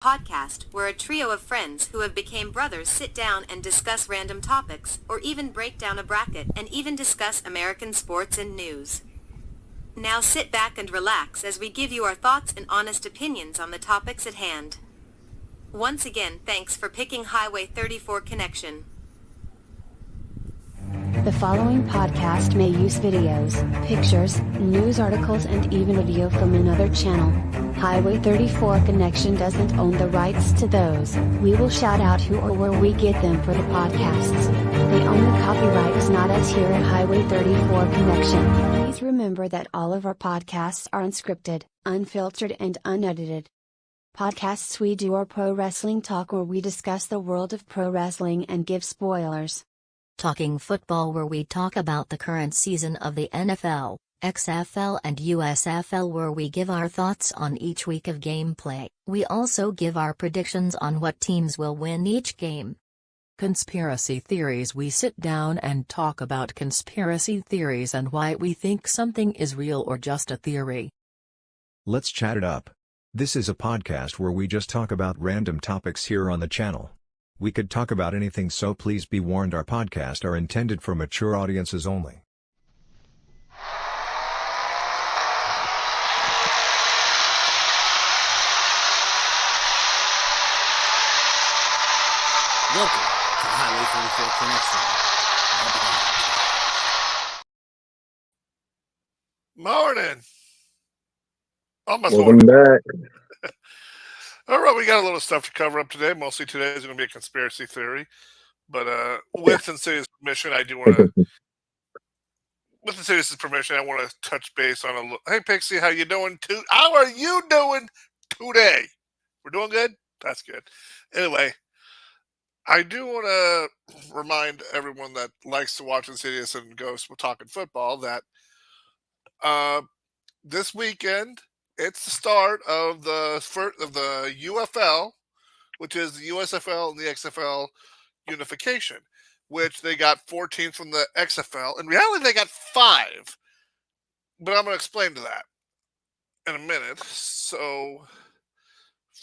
Podcast where a trio of friends who have become brothers sit down and discuss random topics, or even break down a bracket and even discuss American sports and news. Now sit back and relax as we give you our thoughts and honest opinions on the topics at hand. Once again, thanks for picking Highway 34 Connection. The following podcast may use videos, pictures, news articles, and even audio from another channel. Highway 34 Connection doesn't own the rights to those. We will shout out who or where we get them for the podcasts. The only copyright is not us here at Highway 34 Connection. Please remember that all of our podcasts are unscripted, unfiltered, and unedited. Podcasts we do are pro wrestling talk where we discuss the world of pro wrestling and give spoilers. Talking Football where we talk about the current season of the NFL, XFL and USFL where we give our thoughts on each week of gameplay. We also give our predictions on what teams will win each game. Conspiracy Theories. We sit down and talk about conspiracy theories and why we think something is real or just a theory. Let's chat it up. This is a podcast where we just talk about random topics here on the channel. We could talk about anything, so please be warned, our podcasts are intended for mature audiences only. Welcome to Highway 34 Connection. Morning. Almost Welcome morning. back. All right, we got a little stuff to cover up today. Mostly today is going to be a conspiracy theory. But with Insidious' permission, I do want to... With Insidious' permission, I want to touch base on a little... Hey, Pixie, how you doing? How are you doing today? We're doing good? That's good. Anyway, I do want to remind everyone that likes to watch Insidious and Ghost Talking Football that this weekend... It's the start of the UFL, which is the USFL and the XFL unification, which they got 4 teams from the XFL. In reality, they got 5, but I'm going to explain to that in a minute. So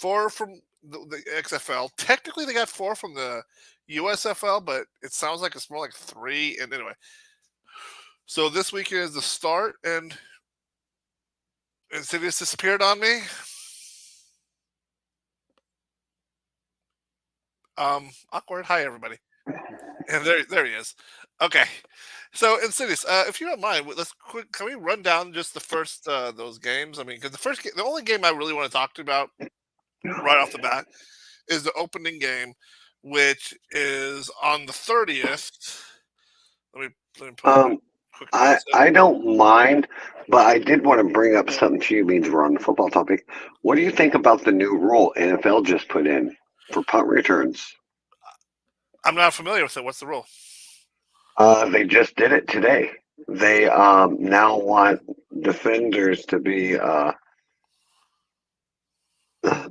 4 from the XFL. Technically, they got 4 from the USFL, but it sounds like it's more like 3. And anyway, so this weekend is the start, and Insidious disappeared on me. Awkward. Hi, everybody. And there he is. Okay. So, Insidious, if you don't mind, can we run down just the first those games? I mean, because the only game I really want to talk to about right off the bat is the opening game, which is on the 30th. Let me put it. I don't mind, but I did want to bring up something to you, means we're on the football topic. What do you think about the new rule NFL just put in for punt returns? I'm not familiar with it. What's the rule? They just did it today. They now want defenders to be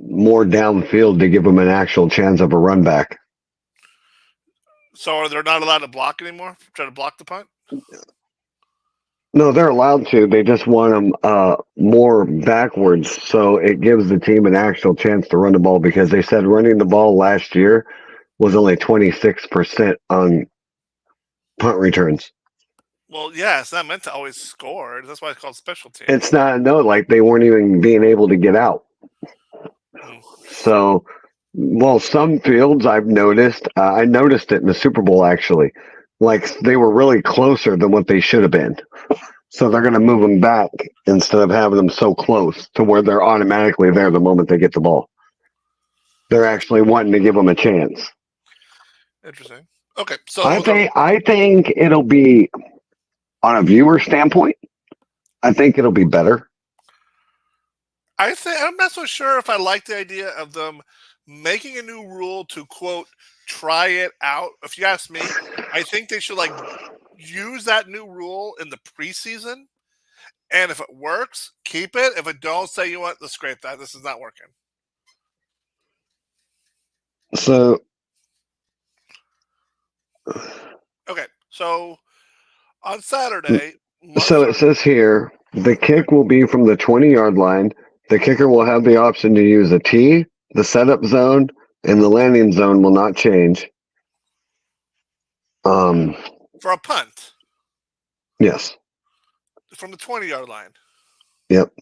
more downfield to give them an actual chance of a run back. So are they not allowed to block anymore? Try to block the punt? No, they're allowed to. They just want them more backwards, so it gives the team an actual chance to run the ball, because they said running the ball last year was only 26% on punt returns. Well, yeah, it's not meant to always score. That's why it's called special teams. It's not, no, like they weren't even being able to get out. So, well, some fields I've noticed, I noticed it in the Super Bowl actually, like they were really closer than what they should have been. So they're going to move them back instead of having them so close to where they're automatically there the moment they get the ball. They're actually wanting to give them a chance. Interesting. Okay, so I think it'll be, on a viewer standpoint, I think it'll be better. I'm not so sure if I like the idea of them making a new rule to, quote, try it out. If you ask me, I think they should use that new rule in the preseason, and if it works, keep it. If it don't, say, you know what, let's scrape that. This is not working. So, okay, so on Saturday. So it says here, the kick will be from the 20-yard line. The kicker will have the option to use a tee, The setup zone and the landing zone will not change. For a punt Yes. from the 20-yard line. Yep.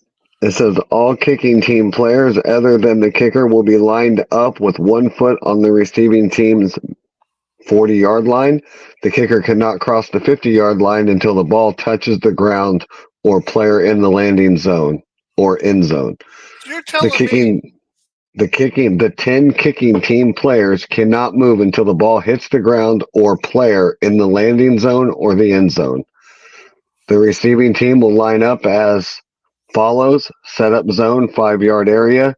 It says all kicking team players other than the kicker will be lined up with 1 foot on the receiving team's 40-yard line. The kicker cannot cross the 50-yard line until the ball touches the ground or player in the landing zone or end zone. So you're telling me The 10 kicking team players cannot move until the ball hits the ground or player in the landing zone or the end zone. The receiving team will line up as follows: setup zone, 5-yard area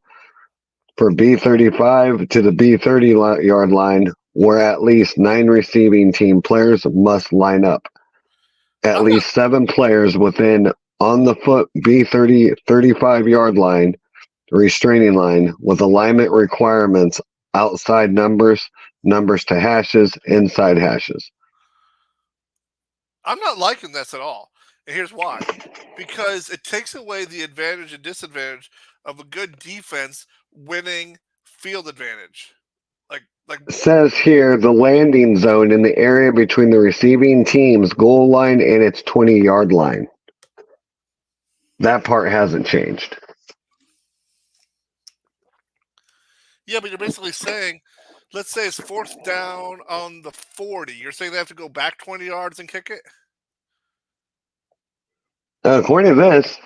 for B35 to the B30-yard line, where at least 9 receiving team players must line up. At least 7 players within on the foot B30 35-yard line, restraining line, with alignment requirements: outside numbers to hashes, inside hashes. I'm not liking this at all. And here's why. Because it takes away the advantage and disadvantage of a good defense winning field advantage. It says here the landing zone in the area between the receiving team's goal line and its 20-yard line. That part hasn't changed. Yeah, but you're basically saying, let's say it's 4th down on the 40. You're saying they have to go back 20 yards and kick it? According to this,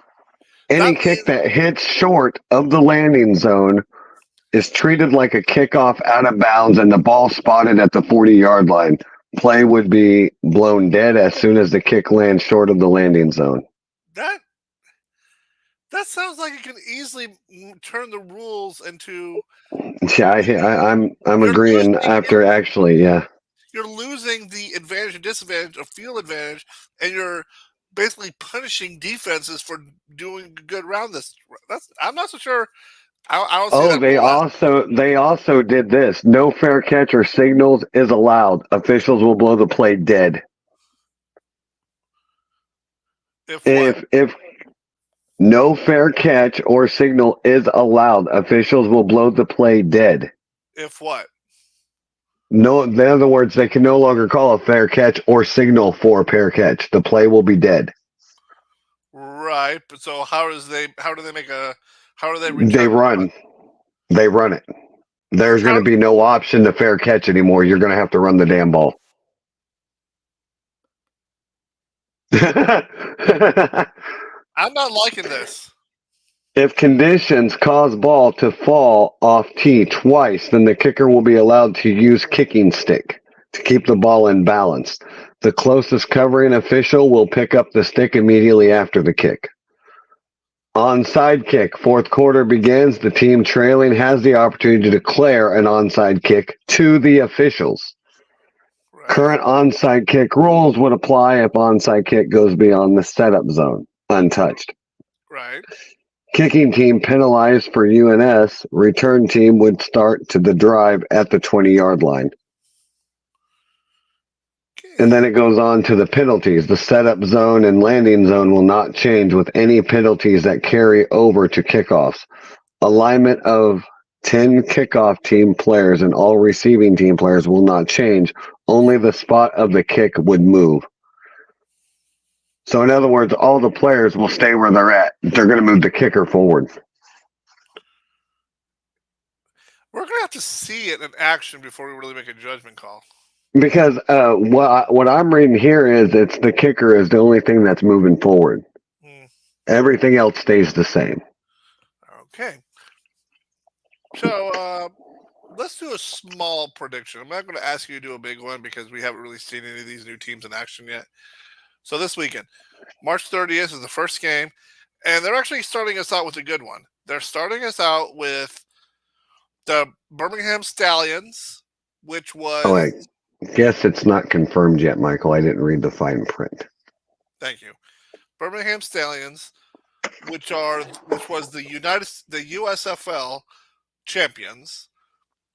any kick that hits short of the landing zone is treated like a kickoff out of bounds and the ball spotted at the 40-yard line. Play would be blown dead as soon as the kick lands short of the landing zone. That sounds like it can easily turn the rules into... Yeah, I'm agreeing after actually, yeah. You're losing the advantage and disadvantage of field advantage, and you're basically punishing defenses for doing good around this. I'm not so sure. I don't see they also did this. No fair catch or signals is allowed. Officials will blow the play dead. If no fair catch or signal is allowed, officials will blow the play dead. If what? No, in other words, they can no longer call a fair catch or signal for a fair catch. The play will be dead. Right, but so how do they They run it. There's going to be no option to fair catch anymore. You're going to have to run the damn ball. I'm not liking this. If conditions cause ball to fall off tee twice, then the kicker will be allowed to use kicking stick to keep the ball in balance. The closest covering official will pick up the stick immediately after the kick. Onside kick. 4th quarter begins. The team trailing has the opportunity to declare an onside kick to the officials. Right. Current onside kick rules would apply if onside kick goes beyond the setup zone, untouched. Right. Kicking team penalized for UNS. Return team would start to the drive at the 20-yard line. And then it goes on to the penalties. The setup zone and landing zone will not change, with any penalties that carry over to kickoffs. Alignment of 10 kickoff team players and all receiving team players will not change. Only the spot of the kick would move. So in other words, all the players will stay where they're at. They're going to move the kicker forward. We're going to have to see it in action before we really make a judgment call. Because what I'm reading here is it's the kicker is the only thing that's moving forward. Everything else stays the same. Okay. So let's do a small prediction. I'm not going to ask you to do a big one because we haven't really seen any of these new teams in action yet. So this weekend, March 30th is the first game, and they're actually starting us out with a good one. They're starting us out with the Birmingham Stallions, which was... Oh, I guess it's not confirmed yet, Michael. I didn't read the fine print. Thank you. Birmingham Stallions, which was the USFL champions.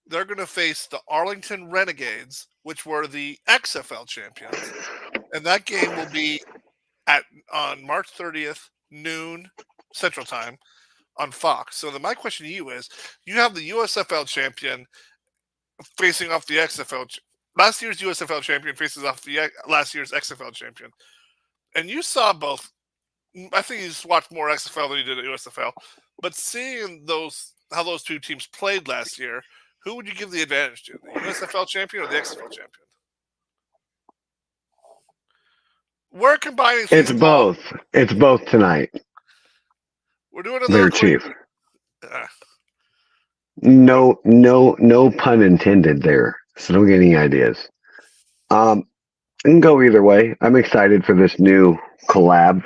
They're going to face the Arlington Renegades, which were the XFL champions. And that game will be on March 30th, noon Central Time. on Fox. So my question to you is, you have the USFL champion facing off the XFL. Last year's USFL champion faces off the last year's XFL champion. And you saw both. I think you just watched more XFL than you did at USFL. But seeing how those two teams played last year, who would you give the advantage to? The USFL champion or the XFL champion? We're combining. It's both. It's both tonight. We're doing it there, Chief. No pun intended there. So don't get any ideas. I can go either way. I'm excited for this new collab,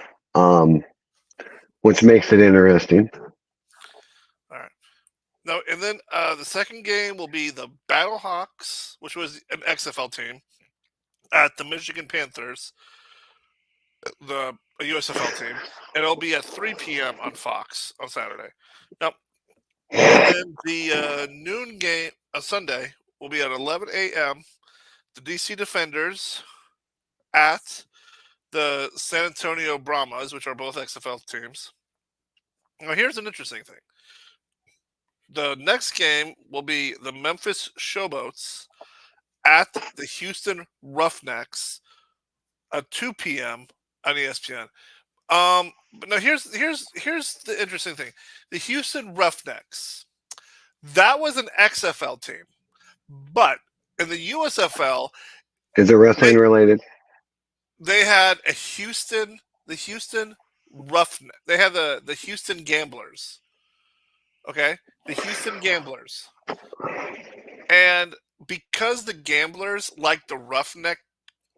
which makes it interesting. All right. Now, and then the second game will be the Battlehawks, which was an XFL team, at the Michigan Panthers, a USFL team, and it'll be at 3 p.m. on Fox on Saturday. Now, and then the noon game on Sunday will be at 11 a.m. The DC Defenders at the San Antonio Brahmas, which are both XFL teams. Now, here's an interesting thing. The next game will be the Memphis Showboats at the Houston Roughnecks at 2 p.m. on ESPN. But now here's the interesting thing. The Houston Roughnecks, that was an XFL team, but in the USFL, is it wrestling related? They had the Houston Roughneck. They had the Houston Gamblers. Okay, the Houston Gamblers, and because the Gamblers liked the Roughneck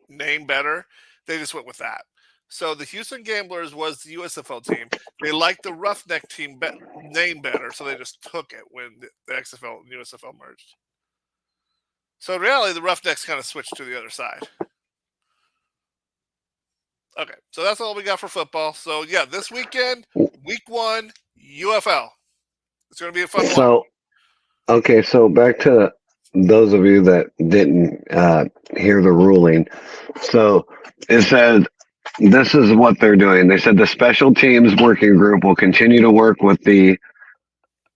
name better, they just went with that. So the Houston Gamblers was the USFL team. They liked the Roughneck team name better, so they just took it when the XFL and USFL merged. So in reality, the Roughnecks kind of switched to the other side. Okay, so that's all we got for football. So yeah, this weekend, week 1, UFL. It's going to be a fun one. Okay, so back to those of you that didn't hear the ruling. So it said, this is what they're doing. They said the special teams working group will continue to work with the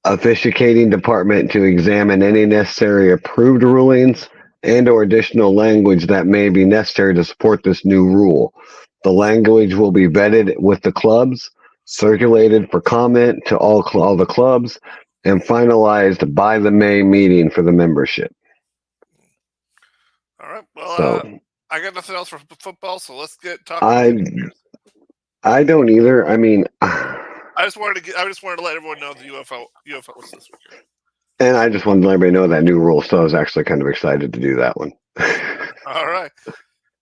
officiating department to examine any necessary approved rulings and or additional language that may be necessary to support this new rule. The language will be vetted with the clubs, circulated for comment to all the clubs, and finalized by the May meeting for the membership. All right. Well, I got nothing else for football, so let's get talking. I don't either. I mean, I just wanted to let everyone know the UFL was this weekend. And I just wanted to let everybody know that new rule, so I was actually kind of excited to do that one. All right.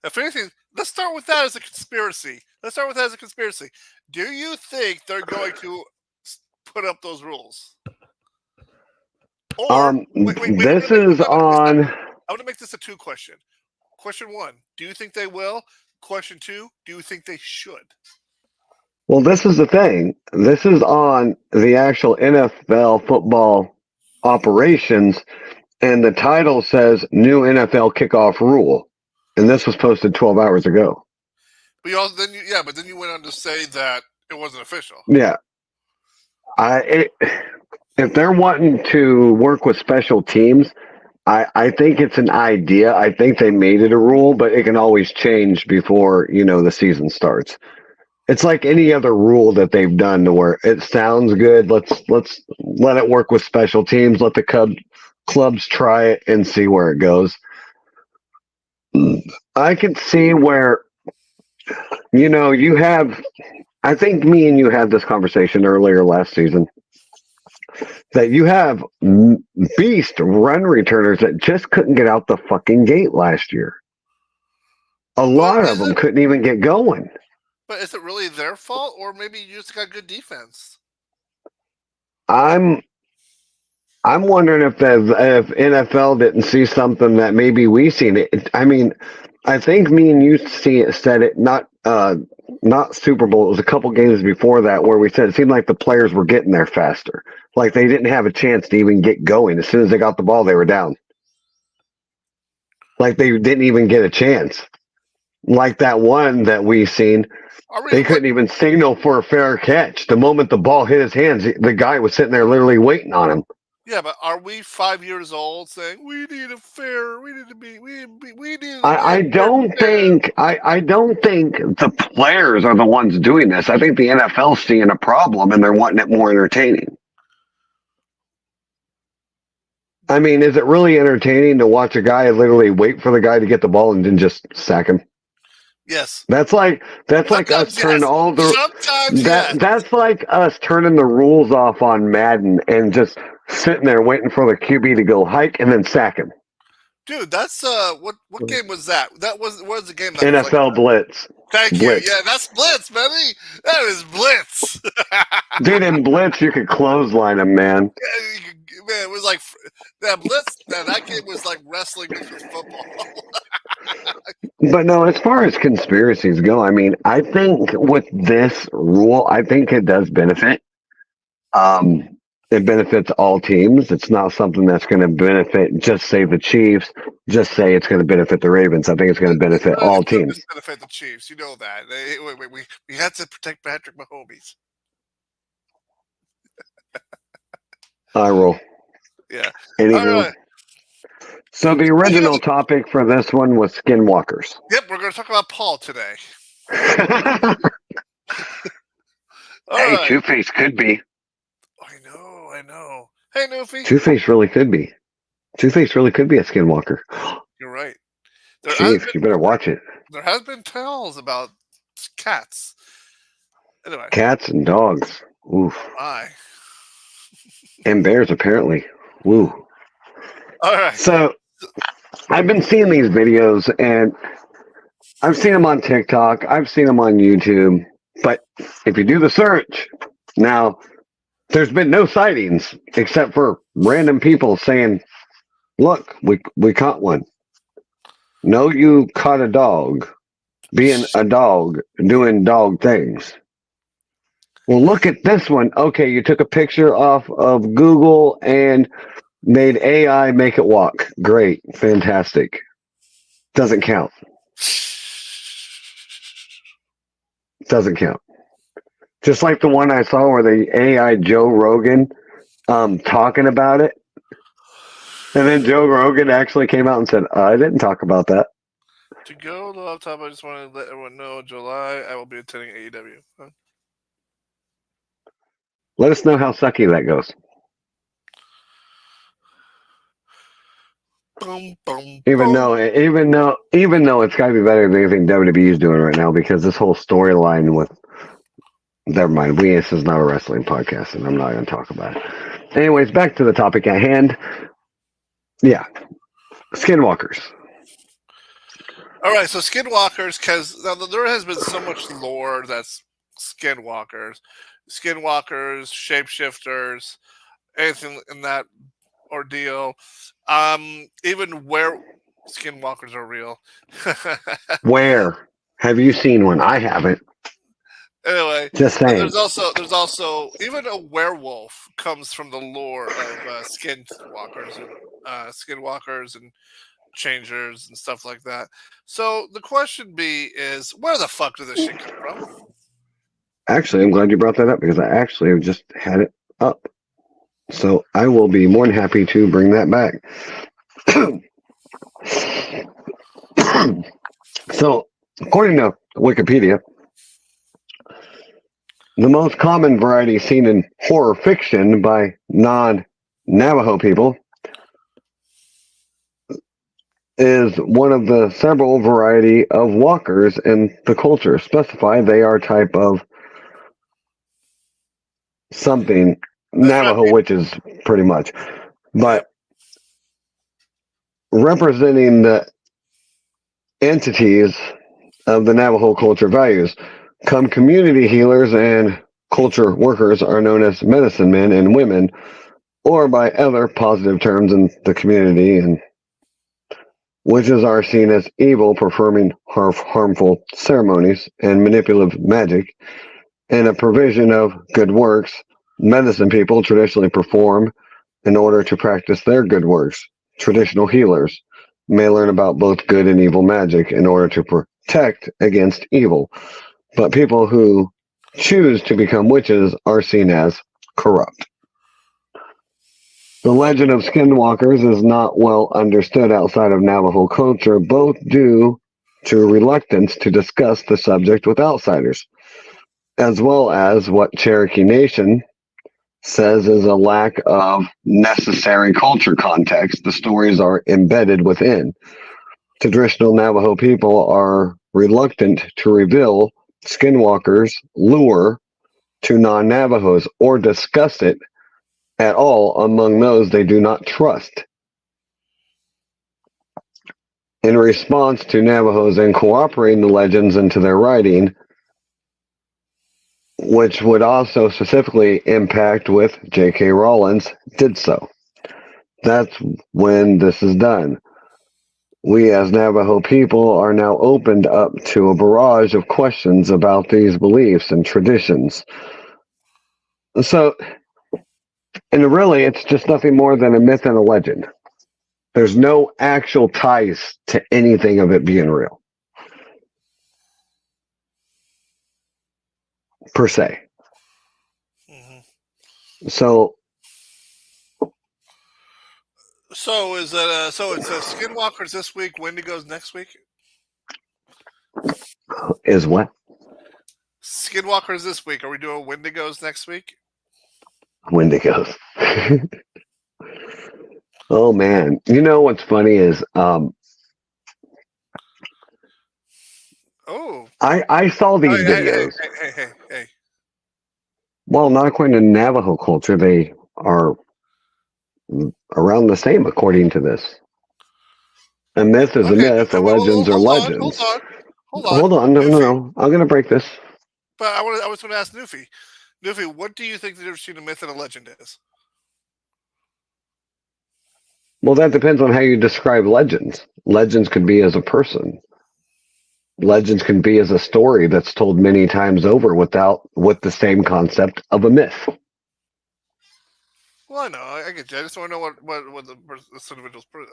If anything, let's start with that as a conspiracy. Do you think they're going to put up those rules? Or this is on. I want to make this a 2-question. Question 1, do you think they will? Question 2, do you think they should? Well, this is the thing. This is on the actual NFL football operations, and the title says new NFL kickoff rule. And this was posted 12 hours ago. But then you went on to say that it wasn't official. Yeah. If they're wanting to work with special teams, I think it's an idea. I think they made it a rule, but it can always change before, the season starts. It's like any other rule that they've done to where it sounds good. Let's let it work with special teams. Let the clubs try it and see where it goes. I can see where, you have, I think me and you had this conversation earlier last season, that you have beast run returners that just couldn't get out the fucking gate last year. A lot of them couldn't even get going. But is it really their fault, or maybe you just got good defense? I'm wondering if NFL didn't see something that maybe we seen. I mean, I think me and you said it not Super Bowl. It was a couple games before that where we said it seemed like the players were getting there faster. Like they didn't have a chance to even get going. As soon as they got the ball, they were down. Like they didn't even get a chance. Like that one that we seen, Are we, they couldn't even signal for a fair catch. The moment the ball hit his hands, the guy was sitting there literally waiting on him. Yeah, but are we 5 years old saying we need a fair? We need to be. We need. To I don't think the players are the ones doing this. I think the NFL's seeing a problem and they're wanting it more entertaining. I mean, is it really entertaining to watch a guy literally wait for the guy to get the ball and then just sack him? Yes. That's like us turning all the that's like us turning the rules off on Madden and just sitting there waiting for the QB to go hike and then sack him. Dude, that's what game was that? What was the game? That NFL was Blitz. Thank Blitz. you. Yeah, that's Blitz, buddy. That is Blitz. Dude, in Blitz you could clothesline him, man. Yeah, man, it was like that Blitz. That game was like wrestling with football. But no, as far as conspiracies go, I mean, I think with this rule, I think it does benefit. It benefits all teams. It's not something that's going to benefit just say the Chiefs, just say it's going to benefit the Ravens. I think it's going to benefit all teams. Benefit the Chiefs, you know that. We had to protect Patrick Mahomes. I roll. Yeah. Anywho. Right. So the original topic for this one was skinwalkers. Yep, we're going to talk about Paul today. Hey, right. Two-Face could be. I know. Hey, Newfie. Two-Face really could be. Two-Face really could be a skinwalker. You're right. Chief, you better watch it. There has been tales about cats. Anyway. Cats and dogs. Oof. Aye. And bears, apparently. Woo. All right. So, I've been seeing these videos, and I've seen them on TikTok. I've seen them on YouTube. But if you do the search, now, there's been no sightings except for random people saying, look, we caught one. No, you caught a dog being a dog, doing dog things. Well, look at this one. Okay, you took a picture off of Google and made AI make it walk. Great. Fantastic. Doesn't count. Doesn't count. Just like the one I saw where the AI Joe Rogan talking about it. And then Joe Rogan actually came out and said, I didn't talk about that. To go to the laptop, I just want to let everyone know in July I will be attending AEW. Huh? Let us know how sucky that goes. Even though it's got to be better than anything WWE is doing right now, because this whole storyline with, never mind, this is not a wrestling podcast, and I'm not going to talk about it. Anyways, back to the topic at hand. Yeah, skinwalkers. All right, so skinwalkers, because there has been so much lore that's skinwalkers, shapeshifters, anything in that ordeal. Even where skinwalkers are real. Where have you seen one? I haven't. Anyway, just saying. There's also even a werewolf comes from the lore of skinwalkers and changers and stuff like that. So the question is, where the fuck did this shit come from? Actually, I'm glad you brought that up, because I actually just had it up. So I will be more than happy to bring that back. So, according to Wikipedia, the most common variety seen in horror fiction by non-Navajo people is one of the several variety of walkers in the culture. Specify they are type of something Navajo witches, pretty much, but representing the entities of the Navajo culture values come community healers, and culture workers are known as medicine men and women, or by other positive terms in the community, and witches are seen as evil, performing harmful ceremonies and manipulative magic, and a provision of good works. Medicine people traditionally perform in order to practice their good works. Traditional healers may learn about both good and evil magic in order to protect against evil. But people who choose to become witches are seen as corrupt. The legend of skinwalkers is not well understood outside of Navajo culture, both due to reluctance to discuss the subject with outsiders, as well as what Cherokee Nation says is a lack of necessary culture context. The stories are embedded within. Traditional Navajo people are reluctant to reveal skinwalkers' lure to non-Navajos or discuss it at all among those they do not trust. In response to Navajos incorporating the legends into their writing, which would also specifically impact with J.K. Rowling, did so. That's when this is done. We as Navajo people are now opened up to a barrage of questions about these beliefs and traditions. So, and really, it's just nothing more than a myth and a legend. There's no actual ties to anything of it being real, per se. Mm-hmm. So is that so it's Skinwalkers this week, Wendigos next week? is what? Skinwalkers this week. Are we doing Wendigos next week? Wendigos. Oh man. You know what's funny is I saw these videos. Hey. Well, not according to Navajo culture, they are around the same according to this. A myth is a myth, legends are legends. Hold on. No. I'm gonna break this. But I was going to ask Newfie. Newfie, what do you think the difference between a myth and a legend is? Well, that depends on how you describe legends. Legends could be as a person. Legends can be as a story that's told many times over with the same concept of a myth. Well, I know. I get you. I just want to know what this individual's put it.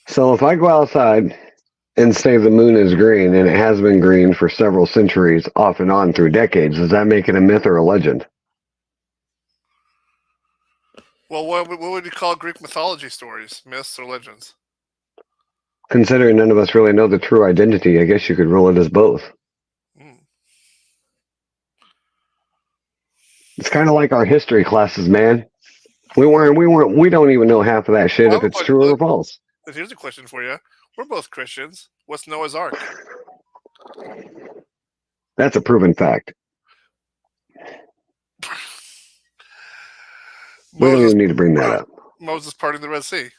So if I go outside and say the moon is green, and it has been green for several centuries, off and on through decades, does that make it a myth or a legend? Well, what would you call Greek mythology stories? Myths or legends? Considering none of us really know the true identity, I guess you could rule it as both. It's kind of like our history classes, man. We don't even know half of that shit if it's true or false. Here's a question for you. We're both Christians. What's Noah's Ark? That's a proven fact. We don't even need to bring that up. Moses parting the Red Sea.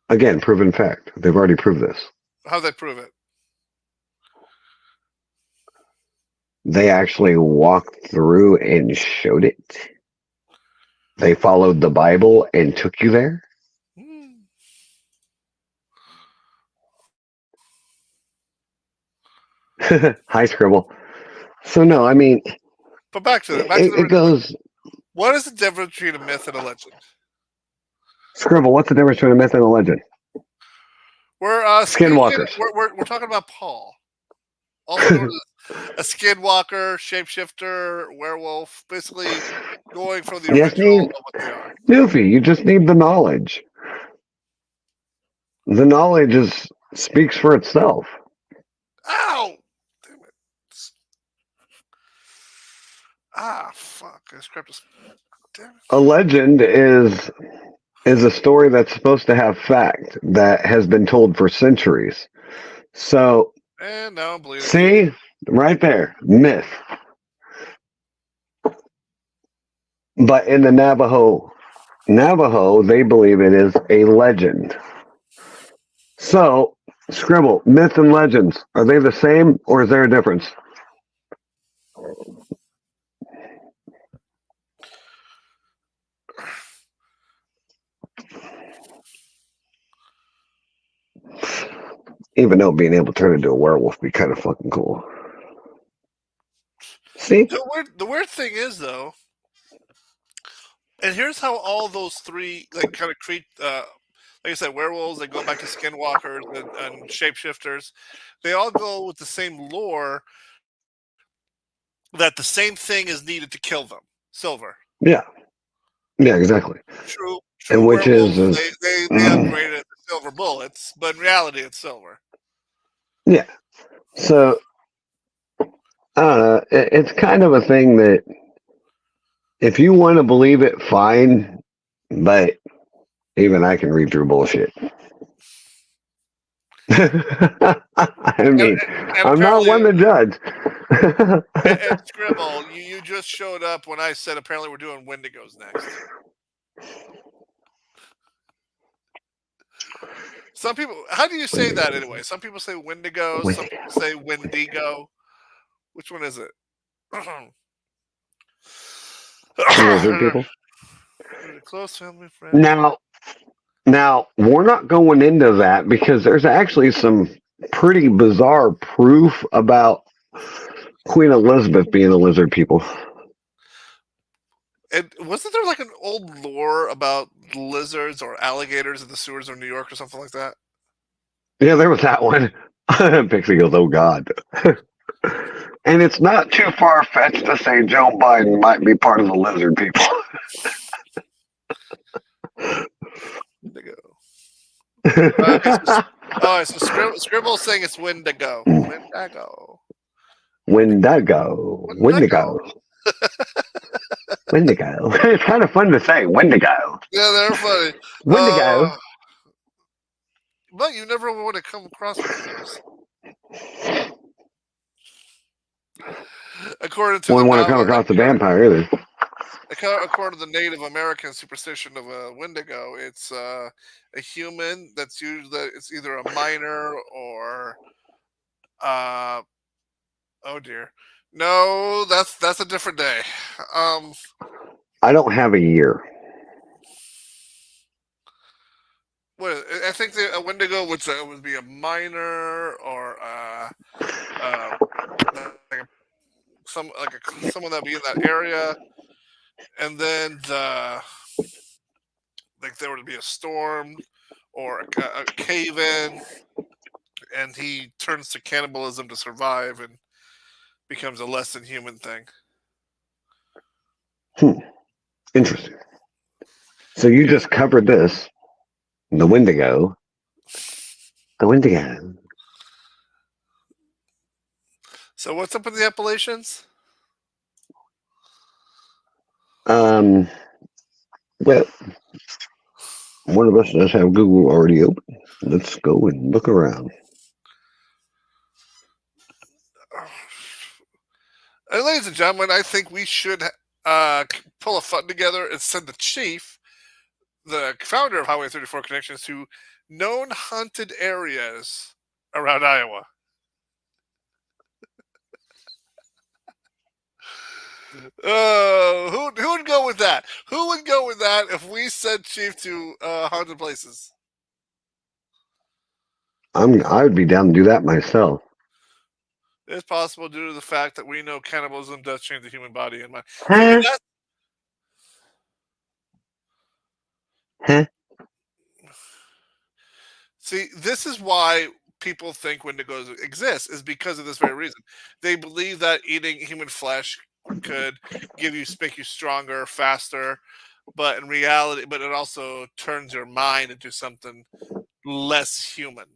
Again, proven fact. They've already proved this. How'd they prove it? They actually walked through and showed it. They followed the Bible and took you there. Hi, Scribble. So no, I mean, but back to it. It goes. What is the difference between a myth and a legend? Scribble, what's the difference between a myth and a legend? We're skinwalkers. We're talking about Paul. Also a skinwalker, shapeshifter, werewolf, basically going from the original of what they are. Newfie, you just need the knowledge. The knowledge speaks for itself. Ow! Damn it. Ah, fuck. I scrapped this. Damn it. A legend is a story that's supposed to have fact that has been told for centuries. So, and now I'm bleeding. See? Right there. Myth. But in the Navajo, they believe it is a legend. So, Scribble, myth and legends, are they the same or is there a difference? Even though being able to turn into a werewolf would be kind of fucking cool. See? The weird thing is, though, And here's how all those three kind of create. Like I said, werewolves. They go back to skinwalkers and shapeshifters. They all go with the same lore that the same thing is needed to kill them. Silver. Yeah. Yeah, exactly. True And which werewolves, is they upgraded it to silver bullets, but in reality, it's silver. Yeah. So I don't know. It's kind of a thing that if you want to believe it, fine. But even I can read through bullshit. I mean, And I'm not one to judge. and Scribble, you just showed up when I said apparently we're doing Wendigos next. Some people, how do you say that anyway? Some people say Wendigo, some people say Wendigo. Which one is it? Lizard people. Close family friend. Now we're not going into that because there's actually some pretty bizarre proof about Queen Elizabeth being a lizard people. And wasn't there like an old lore about lizards or alligators in the sewers of New York or something like that? Yeah, there was that one. Pixie goes, "Oh God." And it's not too far-fetched to say Joe Biden might be part of the lizard people. Wendigo. So Scribble's saying it's Wendigo. Wendigo. Wendigo. It's kind of fun to say. Wendigo. Yeah, they're funny. Wendigo. But you never want to come across those. According to Wouldn't want to come across the vampire either. According to the Native American superstition of a Wendigo, it's a human that's usually it's either a miner or oh dear. No, that's a different day. I don't have a year. What I think a Wendigo would be a miner or someone that'd be in that area, and then there would be a storm or a cave in, and he turns to cannibalism to survive and becomes a less than human thing. Interesting. So you just covered this. The Wendigo. So what's up with the Appalachians? Well, one of us does have Google already open. Let's go and look around. And ladies and gentlemen, I think we should pull a fund together and send the chief, the founder of Highway 34 Connections, to known haunted areas around Iowa. Who would go with that? Who would go with that if we sent Chief to haunted places? I would be down to do that myself. It's possible due to the fact that we know cannibalism does change the human body and mind. See, this is why people think Wendigos exist, is because of this very reason. They believe that eating human flesh could make you stronger, faster, but in reality, but it also turns your mind into something less human.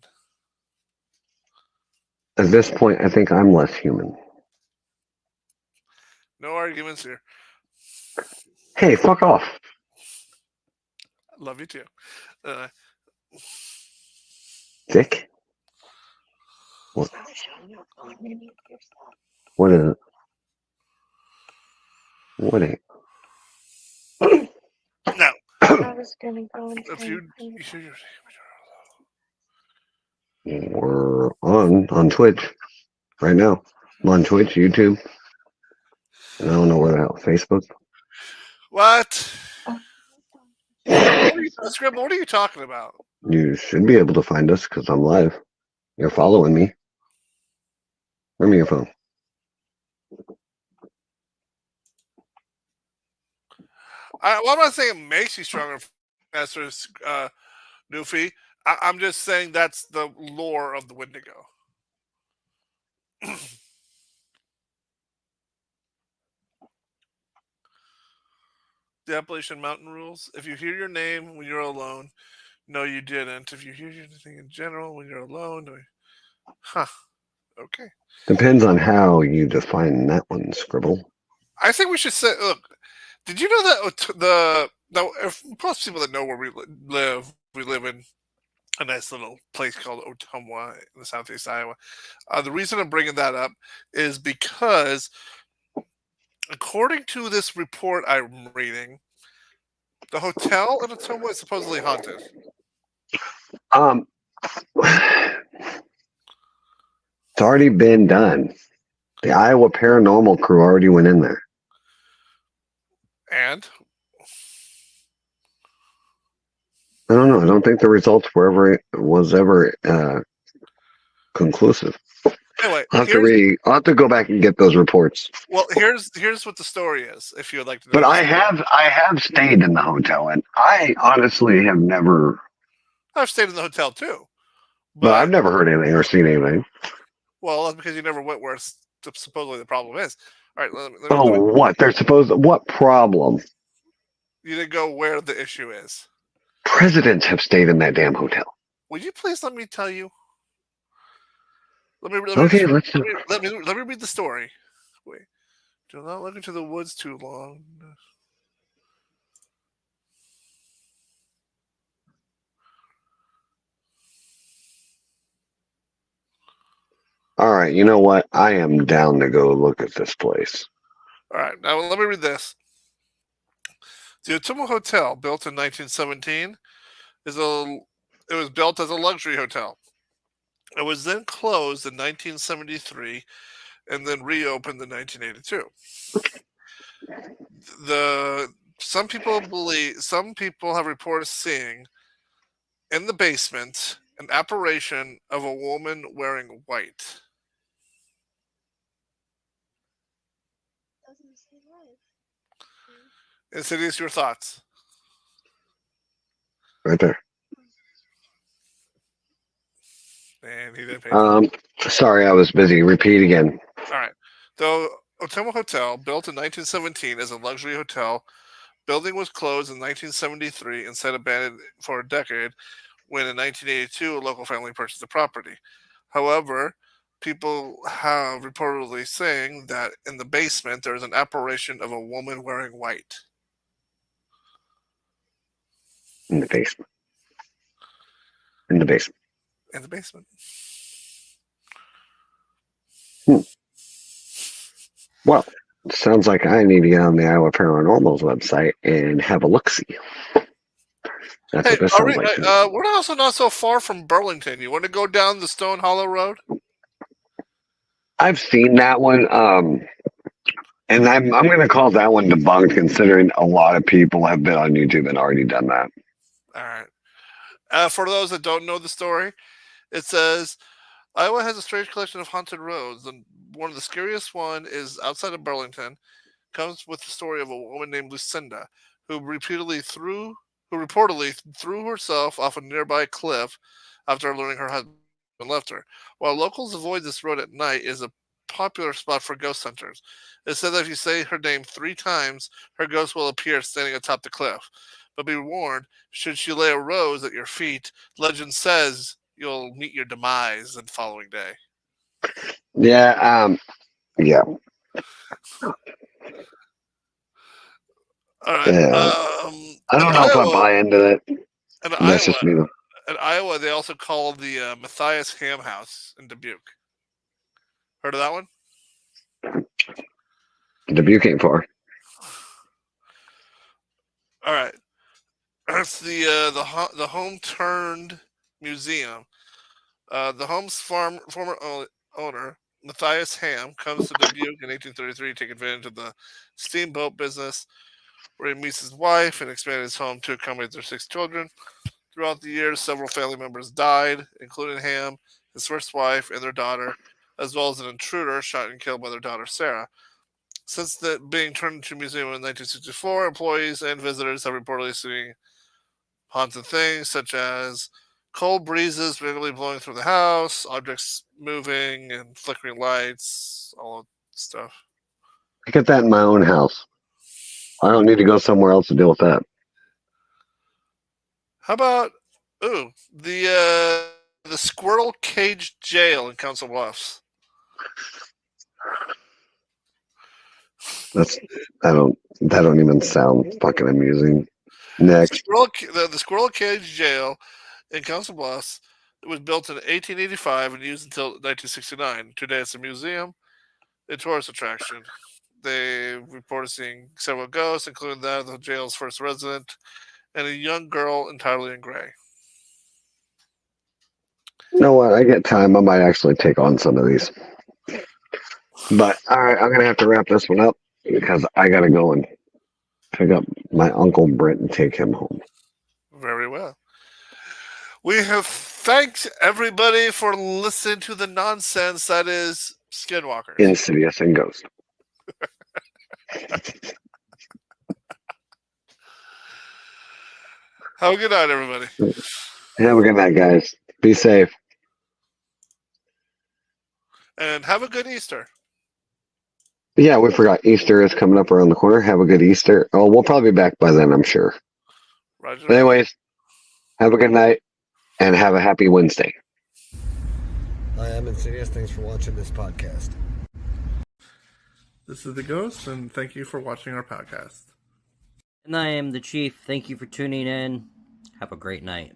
At this point, I think I'm less human. No arguments here. Hey, fuck off. Love you too. Dick? What is it? What ain't? No. I was gonna go and We're on Twitch right now. I'm on Twitch, YouTube. And I don't know where the hell. Facebook? What? Scribble, what are you talking about? You should be able to find us because I'm live. You're following me. Bring me your phone. I'm not saying it makes you stronger, Master Newfie. I'm just saying that's the lore of the Wendigo. The Appalachian Mountain rules. If you hear your name when you're alone, no, you didn't. If you hear anything in general when you're alone, okay. Depends on how you define that one, Scribble. I think we should say, look, did you know that if most people that know where we live in a nice little place called Ottumwa in the southeast Iowa. The reason I'm bringing that up is because, according to this report I'm reading, the hotel in Ottumwa is supposedly haunted. It's already been done. The Iowa Paranormal crew already went in there. And? I don't know. I don't think the results were ever conclusive. Anyway, I'll have to go back and get those reports. Well, here's what the story is, if you would like to know. But I have stayed in the hotel, and I honestly have never. I've stayed in the hotel too. But I've never heard anything or seen anything. Well, that's because you never went where supposedly the problem is. All right. What? What problem? You didn't go where the issue is. Presidents have stayed in that damn hotel. Would you please let me tell you? Let me read the story. Wait. Do not look into the woods too long. All right, you know what? I am down to go look at this place. All right, now let me read this. The Ottumwa Hotel, built in 1917, it was built as a luxury hotel. It was then closed in 1973 and then reopened in 1982. Some people have reported seeing in the basement an apparition of a woman wearing white. Insidious, your thoughts? Right there. And he didn't pay. Sorry, I was busy. Repeat again. All right. The Ottumwa Hotel, built in 1917 as a luxury hotel, building was closed in 1973 and sat abandoned for a decade when in 1982 a local family purchased the property. However, people have reportedly saying that in the basement there is an apparition of a woman wearing white. In the basement. In the basement. In the basement. Well, sounds like I need to get on the Iowa Paranormal's website and have a look-see. That's what this sounds like. We're also not so far from Burlington. You want to go down the Stone Hollow Road? I've seen that one, and I'm going to call that one debunked, considering a lot of people have been on YouTube and already done that. All right. For those that don't know the story, it says Iowa has a strange collection of haunted roads, and one of the scariest one is outside of Burlington. Comes with the story of a woman named Lucinda, who reportedly threw herself off a nearby cliff after learning her husband left her. While locals avoid this road at night, it is a popular spot for ghost hunters. It said that if you say her name 3 times, her ghost will appear standing atop the cliff. But be warned, should she lay a rose at your feet, legend says you'll meet your demise the following day. Yeah, yeah. All right. I don't know if I buy into that. That's just me, though. In Iowa, they also call the Matthias Ham House in Dubuque. Heard of that one? Dubuque ain't far. All right. That's the Home Turned Museum. The home's former owner, Matthias Ham, comes to Dubuque in 1833 to take advantage of the steamboat business, where he meets his wife and expanded his home to accommodate their 6 children. Throughout the years, several family members died, including Ham, his first wife, and their daughter, as well as an intruder shot and killed by their daughter, Sarah. Since being turned into a museum in 1964, employees and visitors have reportedly seen haunted things such as cold breezes randomly blowing through the house, objects moving and flickering lights, all that stuff. I get that in my own house. I don't need to go somewhere else to deal with that. How about the Squirrel Cage Jail in Council Bluffs? That don't even sound fucking amusing. Next. The Squirrel Cage Jail in Council Bluffs. It was built in 1885 and used until 1969. Today it's a museum, a tourist attraction. They reported seeing several ghosts, including that of the jail's first resident and a young girl entirely in gray. You know what? I get time. I might actually take on some of these. But all right, I'm gonna have to wrap this one up because I gotta go and pick up my Uncle Brent and take him home. Very well. We have thanked everybody for listening to the nonsense that is Skinwalkers. Insidious and Ghost. Have a good night, everybody. Have a good night, guys. Be safe. And have a good Easter. Yeah, we forgot. Easter is coming up around the corner. Have a good Easter. Oh, we'll probably be back by then, I'm sure. Roger. But anyways, have a good night and have a happy Wednesday. Hi, I'm Insidious. Thanks for watching this podcast. This is the Ghost, and thank you for watching our podcast. And I am the Chief. Thank you for tuning in. Have a great night.